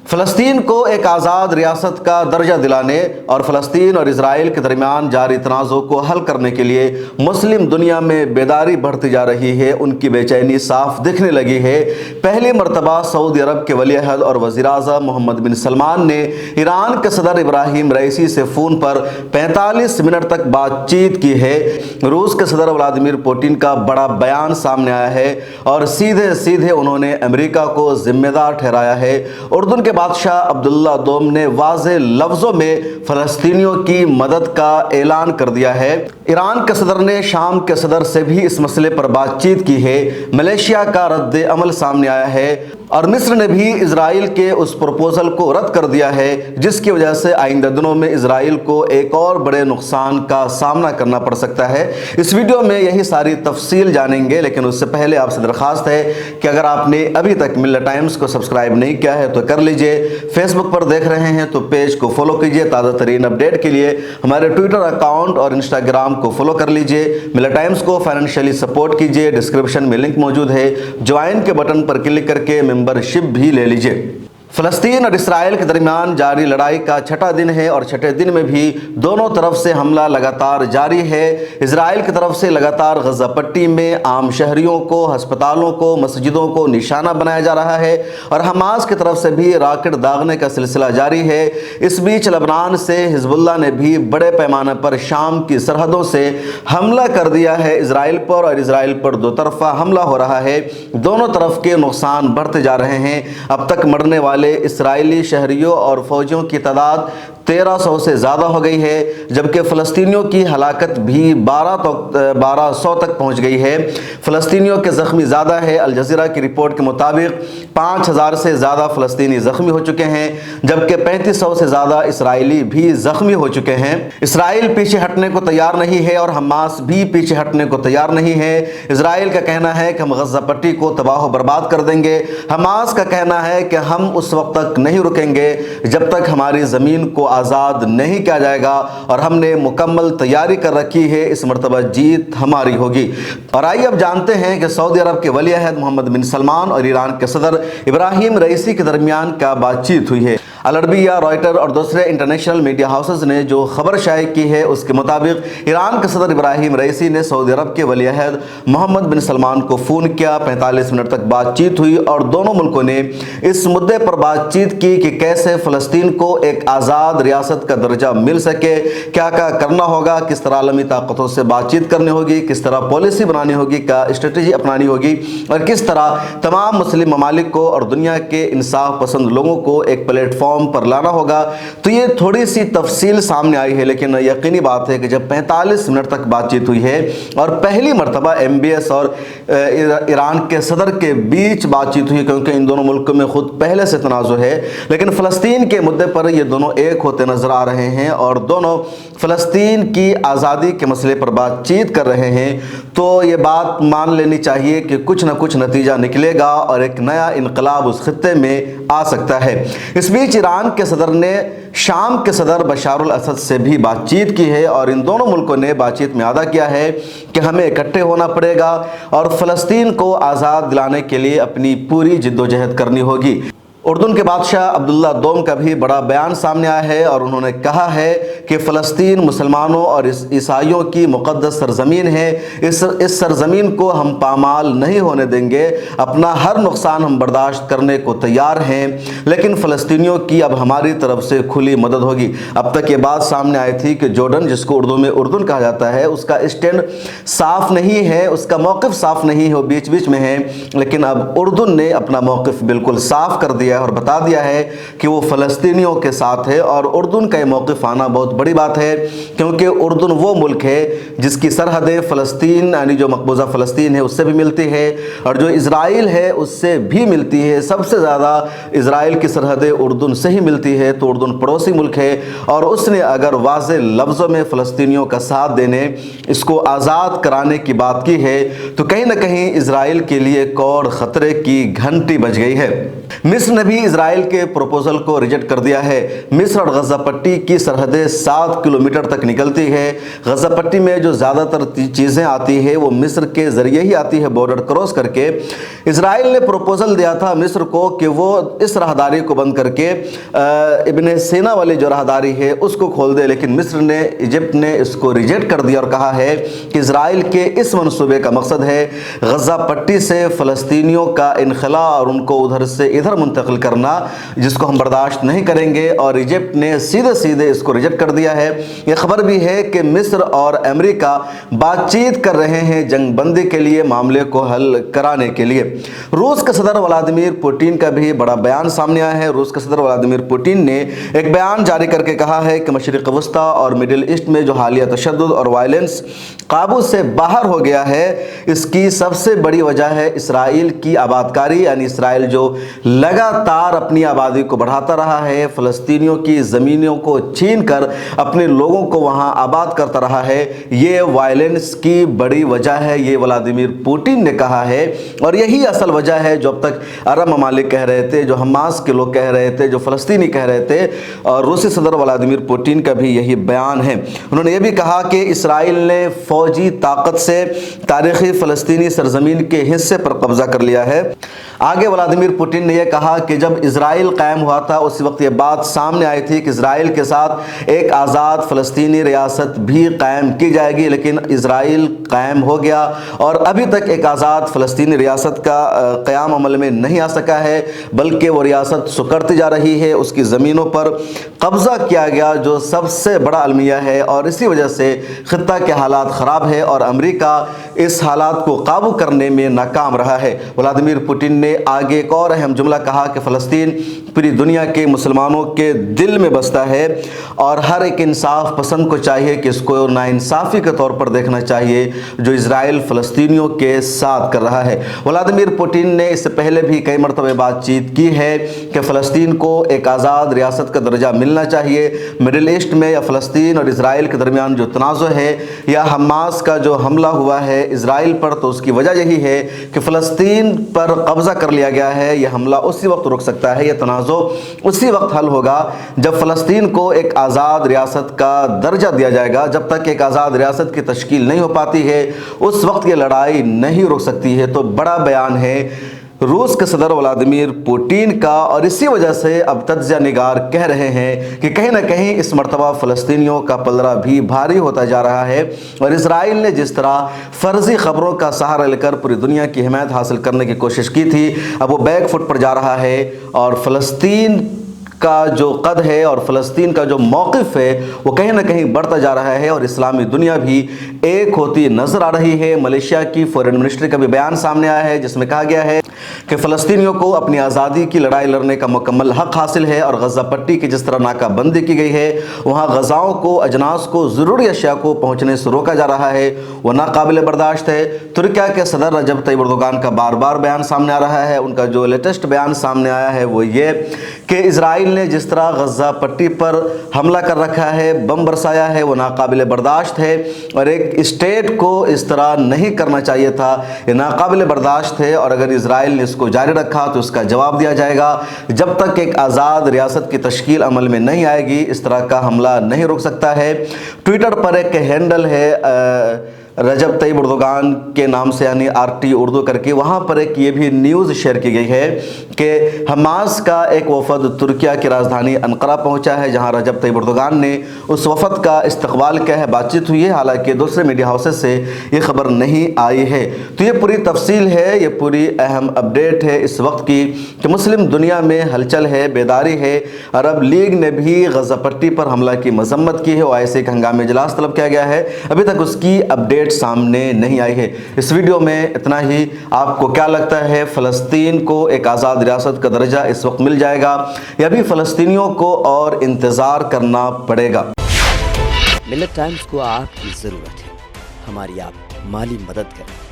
فلسطین کو ایک آزاد ریاست کا درجہ دلانے اور فلسطین اور اسرائیل کے درمیان جاری تنازع کو حل کرنے کے لیے مسلم دنیا میں بیداری بڑھتی جا رہی ہے۔ ان کی بے چینی صاف دکھنے لگی ہے۔ پہلی مرتبہ سعودی عرب کے ولی عہد اور وزیر اعظم محمد بن سلمان نے ایران کے صدر ابراہیم رئیسی سے فون پر 45 منٹ تک بات چیت کی ہے۔ روس کے صدر ولادیمیر پوٹن کا بڑا بیان سامنے آیا ہے اور سیدھے انہوں نے امریکہ کو ذمہ دار ٹھہرایا ہے۔ اردن کے بادشاہ عبداللہ دوم نے واضح لفظوں میں فلسطینیوں کی مدد کا اعلان کر دیا ہے۔ ایران کے صدر نے شام کے صدر سے بھی اس مسئلے پر بات چیت کی ہے۔ ملیشیا کا رد عمل سامنے آیا ہے اور مصر نے بھی اسرائیل کے اس پروپوزل کو رد کر دیا ہے، جس کی وجہ سے آئندہ دنوں میں اسرائیل کو ایک اور بڑے نقصان کا سامنا کرنا پڑ سکتا ہے۔ اس ویڈیو میں یہی ساری تفصیل جانیں گے، لیکن اس سے پہلے آپ سے درخواست ہے کہ اگر آپ نے ابھی تک ملت ٹائمز کو سبسکرائب نہیں کیا ہے تو کر لیجئے۔ فیس بک پر دیکھ رہے ہیں تو پیج کو فالو کیجئے۔ تازہ ترین اپڈیٹ کے لیے ہمارے ٹویٹر اکاؤنٹ اور انسٹاگرام کو فالو کر لیجئے۔ ملت ٹائمز کو فائنینشلی سپورٹ کیجئے، ڈسکرپشن میں لنک موجود ہے، جوائن کے بٹن پر کلک کر کے ممبرشپ بھی لے لیجئے۔ فلسطین اور اسرائیل کے درمیان جاری لڑائی کا چھٹا دن ہے اور چھٹے دن میں بھی دونوں طرف سے حملہ لگاتار جاری ہے۔ اسرائیل کی طرف سے لگاتار غزہ پٹی میں عام شہریوں کو، ہسپتالوں کو، مسجدوں کو نشانہ بنایا جا رہا ہے اور حماس کی طرف سے بھی راکٹ داغنے کا سلسلہ جاری ہے۔ اس بیچ لبنان سے حزب اللہ نے بھی بڑے پیمانے پر شام کی سرحدوں سے حملہ کر دیا ہے اسرائیل پر، اور اسرائیل پر دو طرفہ حملہ ہو رہا ہے۔ دونوں طرف کے نقصان بڑھتے جا رہے ہیں۔ اب تک مرنے والے اسرائیلی شہریوں اور فوجیوں کی تعداد 1300 سے زیادہ ہو گئی ہے، جبکہ فلسطینیوں کی ہلاکت بھی 1200 تک پہنچ گئی ہے۔ فلسطینیوں کے زخمی زیادہ ہے۔ الجزیرہ کی رپورٹ کے مطابق 5000 سے زیادہ فلسطینی زخمی ہو چکے ہیں، جبکہ 3500 سے زیادہ اسرائیلی بھی زخمی ہو چکے ہیں۔ اسرائیل پیچھے ہٹنے کو تیار نہیں ہے اور حماس بھی پیچھے ہٹنے کو تیار نہیں ہے۔ اسرائیل کا کہنا ہے کہ ہم غزہ پٹی کو تباہ و برباد کر دیں گے۔ حماس کا کہنا ہے کہ ہم اس وقت تک نہیں رکیں گے جب تک ہماری زمین کو آزاد نہیں کیا جائے گا، اور ہم نے مکمل تیاری کر رکھی ہے، اس مرتبہ جیت ہماری ہوگی۔ اور آئیے اب جانتے ہیں کہ سعودی عرب کے ولی عہد محمد بن سلمان اور ایران کے صدر ابراہیم رئیسی کے درمیان کیا بات چیت ہوئی ہے۔ العربیہ، رائٹر اور دوسرے انٹرنیشنل میڈیا ہاؤسز نے جو خبر شائع کی ہے اس کے مطابق ایران کے صدر ابراہیم رئیسی نے سعودی عرب کے ولی عہد محمد بن سلمان کو فون کیا۔ 45 منٹ تک بات چیت ہوئی اور دونوں ملکوں نے اس مدعے پر بات چیت کی کہ کیسے فلسطین کو ایک آزاد ریاست کا درجہ مل سکے، کیا کیا کرنا ہوگا، کس طرح عالمی طاقتوں سے بات چیت کرنی ہوگی، کس طرح پالیسی بنانی ہوگی، کیا اسٹریٹجی اپنانی ہوگی، اور کس طرح تمام مسلم ممالک کو اور دنیا کے انصاف پسند لوگوں کو ایک پلیٹ فارم پر لانا ہوگا۔ تو یہ تھوڑی سی تفصیل سامنے آئی ہے، لیکن یقینی بات ہے کہ جب 45 منٹ تک بات چیت ہوئی ہے اور پہلی مرتبہ MBS اور ایران کے صدر کے بیچ بات چیت ہوئی، کیونکہ ان دونوں ملکوں میں خود پہلے سے تنازع ہے، لیکن فلسطین کے مدعے پر یہ دونوں ایک ہوتے نظر آ رہے ہیں اور دونوں فلسطین کی آزادی کے مسئلے پر بات چیت کر رہے ہیں، تو یہ بات مان لینی چاہیے کہ کچھ نہ کچھ نتیجہ نکلے گا اور ایک نیا انقلاب اس خطے میں آ سکتا ہے۔ اس بیچ ایران کے صدر نے شام کے صدر بشار الاسد سے بھی بات چیت کی ہے اور ان دونوں ملکوں نے بات چیت میں وعدہ کیا ہے کہ ہمیں اکٹھے ہونا پڑے گا اور فلسطین کو آزاد دلانے کے لیے اپنی پوری جدوجہد کرنی ہوگی۔ اردن کے بادشاہ عبداللہ دوم کا بھی بڑا بیان سامنے آیا ہے اور انہوں نے کہا ہے کہ فلسطین مسلمانوں اور عیسائیوں کی مقدس سرزمین ہے۔ اس سرزمین کو ہم پامال نہیں ہونے دیں گے۔ اپنا ہر نقصان ہم برداشت کرنے کو تیار ہیں، لیکن فلسطینیوں کی اب ہماری طرف سے کھلی مدد ہوگی۔ اب تک یہ بات سامنے آئی تھی کہ جارڈن، جس کو اردو میں اردن کہا جاتا ہے، اس کا اسٹینڈ صاف نہیں ہے، اس کا موقف صاف نہیں ہے، وہ بیچ بیچ میں ہے، لیکن اب اردن نے اپنا موقف بالکل صاف کر دیا اور بتا دیا ہے کہ وہ فلسطینیوں کے ساتھ ہے۔ اور اردن کا یہ موقف آنا بہت بڑی بات ہے، کیونکہ اردن وہ ملک ہے جس کی سرحدیں فلسطین، یعنی جو مقبوضہ فلسطین ہے، اس سے بھی ملتی ہے اور جو اسرائیل ہے اس سے بھی ملتی ہے۔ سب سے زیادہ اسرائیل کی سرحدیں اردن سے ہی ملتی ہے، تو اردن پڑوسی ملک ہے اور اس نے اگر واضح لفظوں میں فلسطینیوں کا ساتھ دینے، اس کو آزاد کرانے کی بات کی ہے، تو کہیں نہ کہیں اسرائیل کے لیے ایک اور خطرے کی گھنٹی بج گئی ہے۔ मिस्र ने भी इजराइल के प्रपोजल को रिजेक्ट कर दिया है। मिस्र और गजा पट्टी की सरहदें 7 किलोमीटर तक निकलती है। गजा पट्टी में जो ज़्यादातर चीज़ें आती है वो मिस्र के ज़रिए ही आती है, बॉर्डर क्रॉस करके। इजराइल ने प्रपोजल दिया था मिस्र को कि वो इस राहदारी को बंद करके इब्न सीना वाली जो राहदारी है उसको खोल दे, लेकिन मिस्र ने, इजिप्ट ने इसको रिजेक्ट कर दिया और कहा है कि इजराइल के इस मंसूबे का मकसद है गजा पट्टी से फ़लस्तीनियों का इनखला और उनको उधर से इधर मुंतकिल करना, जिसको हम बर्दाश्त नहीं करेंगे। और इजिप्ट ने सीधे सीधे इसको रिजेक्ट कर दिया है। यह खबर भी है कि मिस्र और अमेरिका बातचीत कर रहे हैं जंग बंदी के लिए, मामले को हल कराने के लिए। रूस के सदर व्लादिमीर पुतिन का भी बड़ा बयान सामने आया है। रूस के सदर व्लादिमीर पुतिन ने एक बयान जारी करके कहा है कि मशरिक़ वस्ता और मिडिल ईस्ट में जो हालिया तशद्दुद और वायलेंस काबू से बाहर हो गया है, इसकी सबसे बड़ी वजह है इसराइल की आबादकारी, यानी इसराइल जो लगातार अपनी आबादी को बढ़ाता रहा है, फ़लस्तीनियों की ज़मीनों को छीन कर अपने लोगों को वहाँ आबाद करता रहा है। ये वायलेंस की बड़ी वजह है, ये व्लादिमीर पुतिन ने कहा है। और यही असल वजह है जो अब तक अरब ममालिक कह रहे थे, जो हमास के लोग कह रहे थे, जो फ़लस्तीनी कह रहे थे, और रूसी सदर व्लादिमीर पुतिन का भी यही बयान है। उन्होंने ये भी कहा कि इसराइल ने फ़ौजी ताकत से तारीख़ी फ़लस्तीनी सरजमीन के हिस्से पर कब्ज़ा कर लिया है। आगे व्लादिमीर पुतिन ने यह कहा कि जब इजराइल कायम हुआ था उसी वक्त ये बात सामने आई थी कि इजराइल के साथ एक आज़ाद फ़लस्तीनी रियासत भी कायम की जाएगी, लेकिन इजराइल कायम हो गया और अभी तक एक आज़ाद फ़लस्तीनी रियासत का क़याम अमल में नहीं आ सका है, बल्कि वो रियासत सुकड़ती जा रही है। उसकी ज़मीनों पर कब्ज़ा किया गया, जो सबसे बड़ा अलमिया है, और इसी वजह से ख़ित्ता के हालात ख़राब है और अमेरिका इस हालात को काबू करने में नाकाम रहा है। व्लादिमीर पुतिन ने आगे एक और अहम जुमला कहा कि फ़लस्तीन पूरी दुनिया के मुसलमानों के दिल में बसता है और हर एक इंसाफ पसंद को चाहिए कि इसको नाइंसाफ़ी के तौर पर देखना चाहिए जो इजराइल फ़लस्तीनियों के साथ कर रहा है। व्लादिमीर पुतिन ने इससे पहले भी कई मरतबे बातचीत की है कि फ़लस्तीन को एक आज़ाद रियासत का दर्जा मिलना चाहिए। मिडिल ईस्ट में या फ़लस्तीन और इजराइल के दरमियान जो तनाज़ो है या हमास का जो हमला हुआ है इजराइल पर, तो उसकी वजह यही है कि फ़लस्तीन पर कब्ज़ा कर लिया गया है। यह हमला उसी वक्त रुक सकता है, यह तनाज़ो उसी वक्त हल होगा जब फ़लस्तीन को एक आज़ाद रियासत का दर्जा दिया जाएगा। जब तक एक आज़ाद रियासत की तश्कील नहीं हो पाती है उस वक्त ये लड़ाई नहीं रुक सकती है। तो बड़ा बयान है रूस के सदर व्लादिमीर पुतिन का, और इसी वजह से अब तज्ज़िया निगार कह रहे हैं कि कहीं ना कहीं इस मरतबा फ़लस्तीनियों का पलड़ा भी भारी होता जा रहा है। और इजराइल ने जिस तरह फ़र्ज़ी ख़बरों का सहारा लेकर पूरी दुनिया की हिमायत हासिल करने की कोशिश की थी, अब वो बैक फुट पर जा रहा है और फ़लस्तीन का जो कद है और फ़लस्तीन का जो मौक़िफ़ है वो कहीं ना कहीं बढ़ता जा रहा है और इस्लामी दुनिया भी एक होती नज़र आ रही है। मलेशिया की फ़ॉरेन मिनिस्ट्री का भी बयान सामने आया है जिसमें कहा गया है कि फ़लस्तीनियों को अपनी आज़ादी की लड़ाई लड़ने का मुकम्मल हक़ हासिल है और गज़ा पट्टी की जिस तरह नाकाबंदी की गई है, वहाँ गज़ाओं को, अजनास को, ज़रूरी अशिया को पहुँचने से रोका जा रहा है, वह नाकाबिल बर्दाश्त है। तुर्किया के सदर रजब तय्यिप एर्दोगान का बार बार बयान सामने आ रहा है। उनका जो लेटेस्ट बयान सामने आया है वो ये कि इजराइल ने जिस तरह गज़ा पट्टी पर हमला कर रखा है, बम बरसाया है, वो नाकाबिल बर्दाश्त है और एक स्टेट को इस तरह नहीं करना चाहिए था। ये नाकाबिल बर्दाश्त है और अगर इजराइल ने इसको जारी रखा तो इसका जवाब दिया जाएगा। जब तक एक आज़ाद रियासत की तश्कील अमल में नहीं आएगी इस तरह का हमला नहीं रुक सकता है। ट्विटर पर एक हैंडल है रजब तय्यिप एर्दोगान के नाम से, यानी RT उर्दू करके, वहाँ पर एक ये भी न्यूज़ शेयर की गई है कि हमास का एक वफ़द तुर्किया की राजधानी अंकारा पहुँचा है, जहाँ रजब तय्यिप एर्दोगान ने उस वफ़द का इस्तकबाल किया है, बातचीत हुई है। हालांकि दूसरे मीडिया हाउसेस से ये खबर नहीं आई है। तो ये पूरी तफसील है, ये पूरी अहम अपडेट है इस वक्त की कि मुस्लिम दुनिया में हलचल है, बेदारी है। अरब लीग ने भी गज़ा पट्टी पर हमला की मजम्मत की है और ऐसे एक हंगामी इजलास तलब किया गया है, अभी तक उसकी अपडेट सामने नहीं आई है। इस वीडियो में इतना ही। आपको क्या लगता है, फ़लस्तीन को एक आज़ाद रियासत का दर्जा इस वक्त मिल जाएगा या भी फ़लस्तीनियों को और इंतज़ार करना पड़ेगा? मिल्लत टाइम्स को आपकी ज़रूरत है, हमारी आप माली मदद करें।